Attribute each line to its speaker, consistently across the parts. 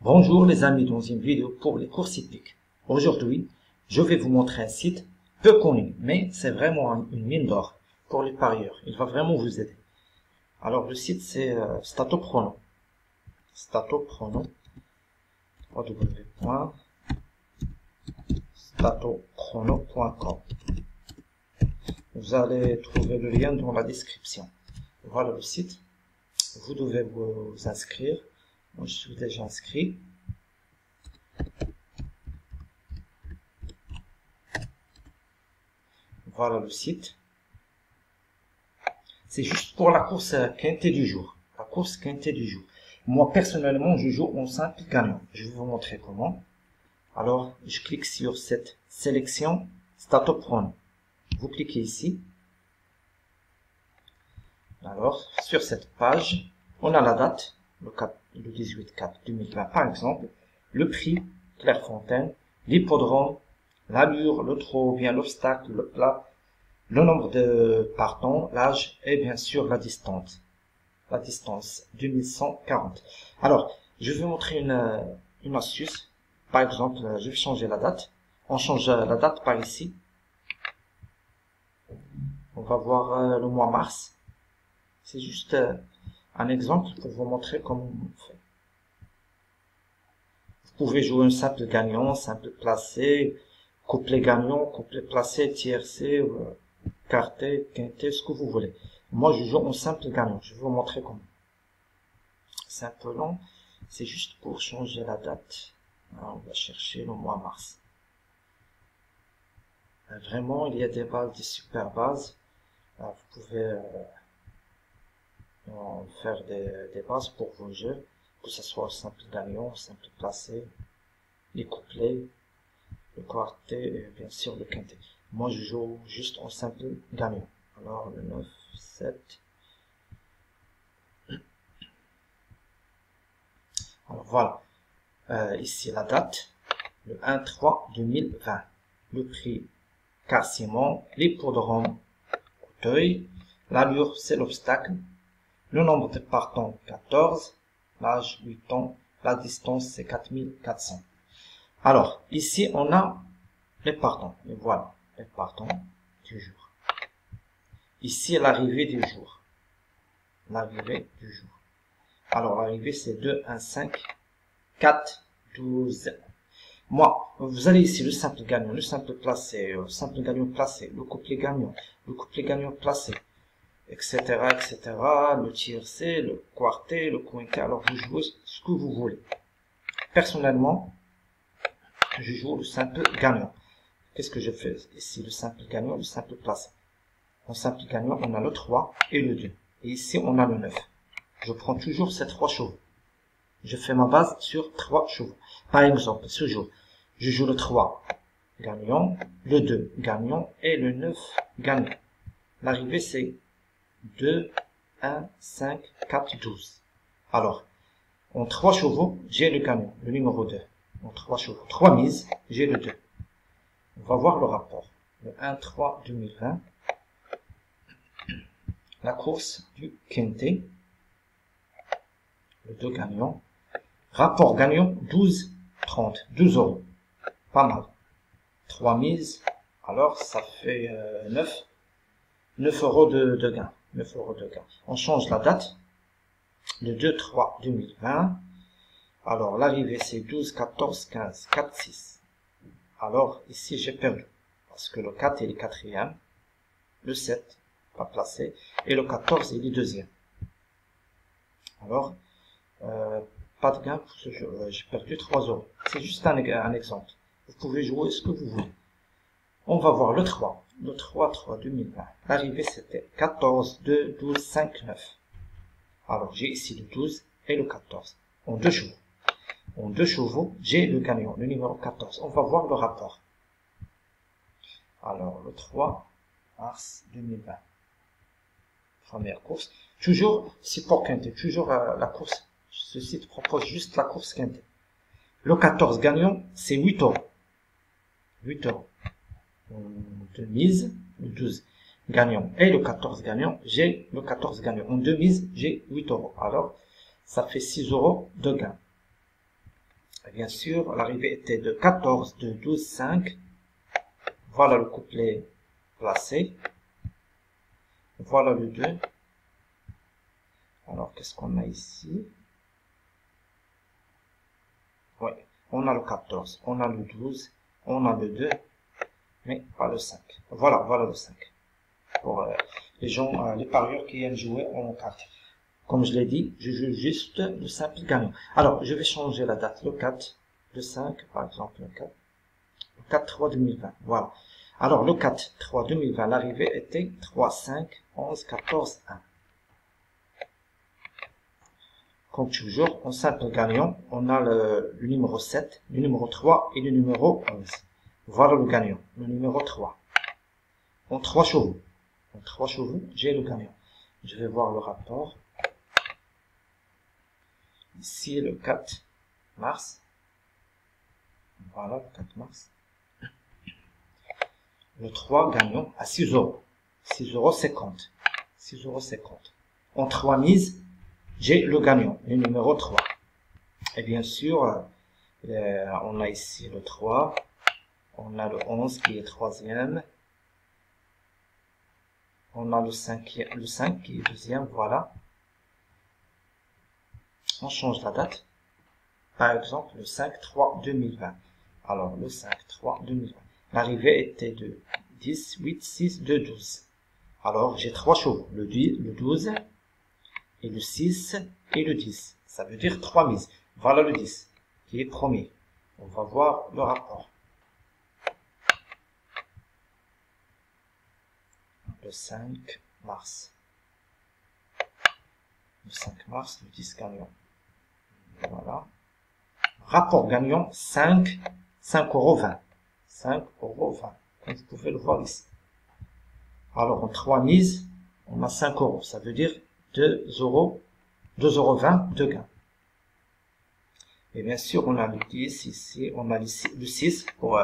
Speaker 1: Bonjour les amis, dans une vidéo pour les courses hippiques. Aujourd'hui, je vais vous montrer un site peu connu, mais c'est vraiment une mine d'or pour les parieurs. Il va vraiment vous aider. Alors le site c'est Statochrono. Statochrono. www.statochrono.com. Vous allez trouver le lien dans la description. Voilà le site. Vous devez vous inscrire. Moi, je suis déjà inscrit. Voilà le site. C'est juste pour la course quintée du jour. La course quintée du jour. Moi, personnellement, je joue en simple gagnant. Je vais vous montrer comment. Alors, je clique sur cette sélection Statochrono. Vous cliquez ici. Alors, sur cette page, on a la date, le 18/4/2020 par exemple, le prix, Clairefontaine, l'hippodrome, l'allure, le trot, bien l'obstacle, le plat, le nombre de partants, l'âge et bien sûr la distance. La distance, 2140. Alors, je vais vous montrer une astuce. Par exemple, je vais changer la date. On change la date par ici. On va voir le mois mars. C'est juste un exemple pour vous montrer comment on fait. Vous pouvez jouer un simple gagnant, simple placé, couplet gagnant, couplet placé, tiercé, quarté, quinté, ce que vous voulez. Moi, je joue en simple gagnant. Je vais vous montrer comment. C'est un peu long. C'est juste pour changer la date. Alors, on va chercher le mois mars. Vraiment, il y a des bases, des super bases. Alors, vous pouvez faire des bases pour vos jeux, que ce soit simple gagnant, simple placé, les couplets, le quartet et bien sûr le quintet. Moi je joue juste en simple gagnant. Alors le 9, 7. Alors voilà. Ici la date, le 1/3/2020. Le prix Car-Simon, l'hippodrome Auteuil, l'allure c'est l'obstacle. Le nombre de partants, 14. L'âge, 8 ans. La distance, c'est 4400. Alors, ici, on a les partants. Et voilà, les partants du jour. Ici, l'arrivée du jour. L'arrivée du jour. Alors, l'arrivée, c'est 2, 1, 5, 4, 12. Moi, vous allez ici, le simple gagnant, le simple placé, le simple gagnant placé, le couplet gagnant placé, etc., etc., le tiercé, le quartet, le quintet. Alors, vous jouez ce que vous voulez. Personnellement, je joue le simple gagnant. Qu'est-ce que je fais ici? Le simple gagnant, le simple placé. En simple gagnant, on a le 3 et le 2. Et ici, on a le 9. Je prends toujours ces 3 chevaux. Je fais ma base sur 3 chevaux. Par exemple, ce jour, je joue le 3 gagnant, le 2 gagnant et le 9 gagnant. L'arrivée, c'est 2, 1, 5, 4, 12. Alors, en 3 chevaux, j'ai le gagnant, le numéro 2. En 3 chevaux, 3 mises, j'ai le 2. On va voir le rapport. Le 1/3/2020. La course du quintet. Le 2 gagnant. Rapport gagnant, 12/30. 12 euros. Pas mal. 3 mises. Alors, ça fait 9 euros de gain. 9 euros de gain. On change la date. Le 2/3/2020. Alors, l'arrivée, c'est 12, 14, 15, 4, 6. Alors, ici, j'ai perdu. Parce que le 4, il est quatrième. Le 7, pas placé. Et le 14, il est deuxième. Alors, pas de gain pour ce jeu. J'ai perdu 3 euros. C'est juste un exemple. Vous pouvez jouer ce que vous voulez. On va voir le 3. Le 3/3/2020. L'arrivée, c'était 14, 2, 12, 5, 9. Alors, j'ai ici le 12 et le 14. En 2 chevaux. En 2 chevaux, j'ai le gagnant, le numéro 14. On va voir le rapport. Alors, le 3 mars 2020. Première course. Toujours, c'est pour quintet. Toujours la course. Ce site propose juste la course quintet. Le 14 gagnant, c'est 8 euros. 8 euros. De mise, le 12 gagnant et le 14 gagnant, j'ai le 14 gagnant. En 2 mises, j'ai 8 euros. Alors, ça fait 6 euros de gain. Et bien sûr, l'arrivée était de 14, 2, 12, 5. Voilà le couplet placé. Voilà le 2. Alors, qu'est-ce qu'on a ici? Oui, on a le 14, on a le 12, on a le 2, mais pas le 5. Voilà, voilà le 5. Pour les gens, les parieurs qui aiment jouer en carte. Comme je l'ai dit, je joue juste le simple gagnant. Alors, je vais changer la date, le 4, le 5, par exemple, le 4. Le 4-3-2020, voilà. Alors, le 4-3-2020, l'arrivée était 3, 5, 11, 14, 1. Comme toujours, en simple gagnant, on a le numéro 7, le numéro 3 et le numéro 11. Voilà le gagnant, le numéro 3. En 3 chevaux. En 3 chevaux, j'ai le gagnant. Je vais voir le rapport. Ici, le 4 mars. Voilà, le 4 mars. Le 3 gagnant à 6 euros. 6,50 euros. 6,50 euros. En 3 mises, j'ai le gagnant, le numéro 3. Et bien sûr, on a ici le 3. On a le 11 qui est troisième. On a le 5 qui est deuxième, voilà. On change la date. Par exemple, le 5-3-2020. Alors, le 5-3-2020. L'arrivée était de 10, 8, 6, 2, 12. Alors, j'ai 3 chevaux. Le 12 et le 6 et le 10. Ça veut dire 3 mises. Voilà le 10 qui est premier. On va voir le rapport. Le 5 mars. Le 5 mars, le 10 gagnant. Voilà. Rapport gagnant 5, 5,20 euros. 5,20 euros. Comme vous pouvez le voir ici. Alors, en 3 mises, on a 5 euros. Ça veut dire 2,20 euros de gain. Et bien sûr, on a le 10 ici. On a le 6 pour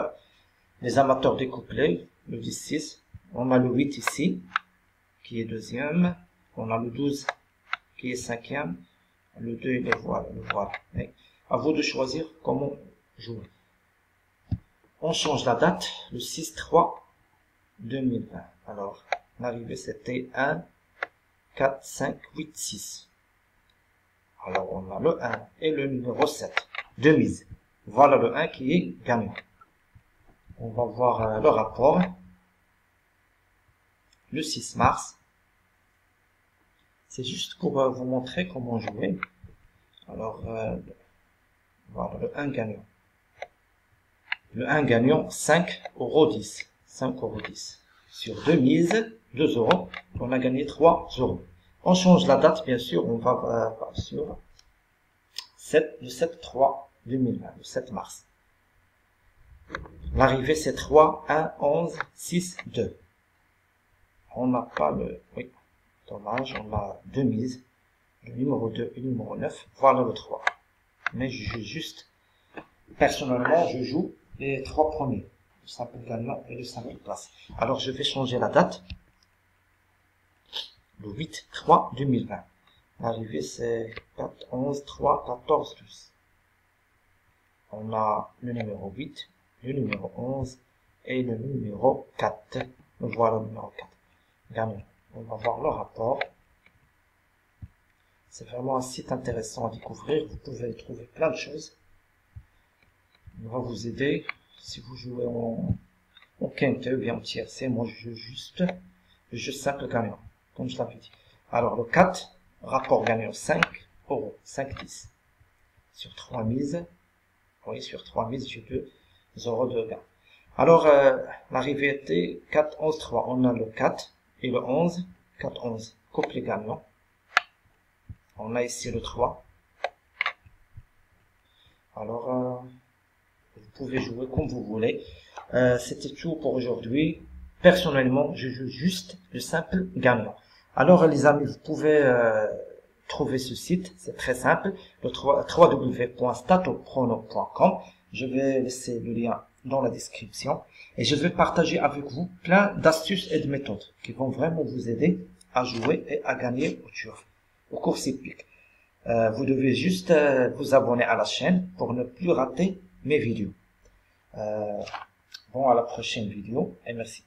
Speaker 1: les amateurs des couplets. Le 10-6. On a le 8 ici, qui est deuxième. On a le 12 qui est cinquième. Le 2, il est voilà, le voilà. Et à vous de choisir comment jouer. On change la date, le 6-3-2020. Alors, l'arrivée c'était 1, 4, 5, 8, 6. Alors, on a le 1 et le numéro 7. Deux mises. Voilà le 1 qui est gagnant. On va voir le rapport. Le 6 mars. C'est juste pour vous montrer comment jouer. Alors, voilà, le 1 gagnant. Le 1 gagnant, 5,10 euros. 5,10 euros. Sur 2 mises, 2 euros. On a gagné 3 euros. On change la date, bien sûr. On va sur le 7-3-2020, le 7 mars. L'arrivée, c'est 3, 1, 11, 6, 2. On n'a pas le... Oui, dommage, on a 2 mises. Le numéro 2 et le numéro 9. Voilà le 3. Mais je joue juste... Personnellement, je joue les 3 premiers. Le simple gagnant et le simple place. Alors, je vais changer la date. Le 8-3-2020. L'arrivée, c'est 4, 11, 3, 14, 12. On a le numéro 8, le numéro 11 et le numéro 4. Voilà le numéro 4. Gagnant. On va voir le rapport. C'est vraiment un site intéressant à découvrir. Vous pouvez trouver plein de choses. On va vous aider. Si vous jouez en quinte ou bien en tiercé, moi je joue juste le jeu simple gagnant, comme je l'avais dit. Alors le 4, rapport gagnant 5 euros, 5,10. Sur 3 mises, oui, sur 3 mises, j'ai 2 euros de gain. Alors, l'arrivée était 4, 11, 3. On a le 4 et le 11, 4, 11, couplet gagnant. On a ici le 3. Alors, vous pouvez jouer comme vous voulez. C'était tout pour aujourd'hui. Personnellement, je joue juste le simple gagnant. Alors, les amis, vous pouvez trouver ce site. C'est très simple. Le www.statoprono.com. Je vais laisser le lien dans la description. Et je vais partager avec vous plein d'astuces et de méthodes qui vont vraiment vous aider à jouer et à gagner au turf, au cours hippique. Vous devez juste vous abonner à la chaîne pour ne plus rater mes vidéos. Bon, à la prochaine vidéo et merci.